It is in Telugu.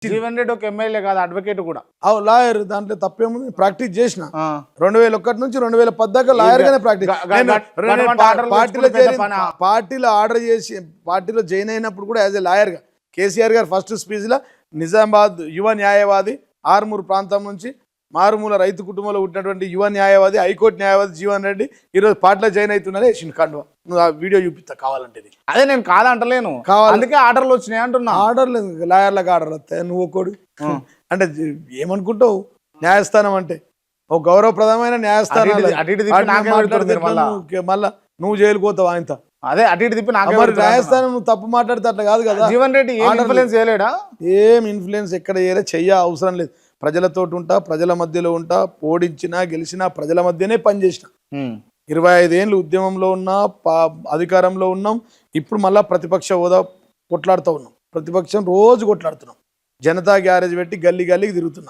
జీవన్ రెడ్డి ఒక ఎమ్మెల్యే కాదు, అడ్వకేట్ కూడా. లాయర్, దాంట్లో తప్పేముంది. ప్రాక్టీస్ చేసిన 2001 నుంచి 2010 దాకా లాయర్ గానే ప్రాక్టీస్. పార్టీలో ఆర్డర్ చేసి పార్టీలో జాయిన్ అయినప్పుడు కూడా యాజ్ ఎ లాయర్ గా కేసీఆర్ గారు ఫస్ట్ స్పీచ్ లో నిజామాబాద్ యువ న్యాయవాది, ఆర్మూరు ప్రాంతం నుంచి మారుమూల రైతు కుటుంబంలో ఉన్నటువంటి యువ న్యాయవాది, హైకోర్టు న్యాయవాది జీవన్ రెడ్డి ఈరోజు పార్టీలో జాయిన్ అవుతున్నారే వేసిండు కండువా. నువ్వు ఆ వీడియో చూపిస్తా కావాలంటే. అదే నేను కాదంటలేను, అందుకే ఆర్డర్లు వచ్చినాయి అంటున్నా. ఆర్డర్ లేదు, లాయర్లకు ఆర్డర్ వస్తాయి. నువ్వు ఒకడు అంటే ఏమనుకుంటావు? న్యాయస్థానం అంటే ఒక గౌరవప్రదమైన న్యాయస్థానం. మళ్ళా నువ్వు జైలుకు పోతావు ఆయనతో. అదే అటు ఇటు తిప్పి నాకు న్యాయస్థానం నువ్వు తప్పు మాట్లాడితే అట్లా కాదు కదా. జీవన్ రెడ్డి ఇన్ఫ్లుయెన్స్ చేయలేడా? ఏం ఇన్ఫ్లుయెన్స్ ఎక్కడ చెయ్య అవసరం లేదు. ప్రజలతో ఉంటా, ప్రజల మధ్యలో ఉంటా, ఓడించినా గెలిచినా ప్రజల మధ్యనే పనిచేసిన. 25 ఏళ్ళు ఉద్యమంలో ఉన్నా, అధికారంలో ఉన్నాం. ఇప్పుడు మళ్ళా ప్రతిపక్ష హోదా కొట్లాడుతూ ఉన్నాం. ప్రతిపక్షం రోజు కొట్లాడుతున్నాం. జనతా గ్యారేజ్ పెట్టి గల్లీ గల్లీకి తిరుగుతున్నాం.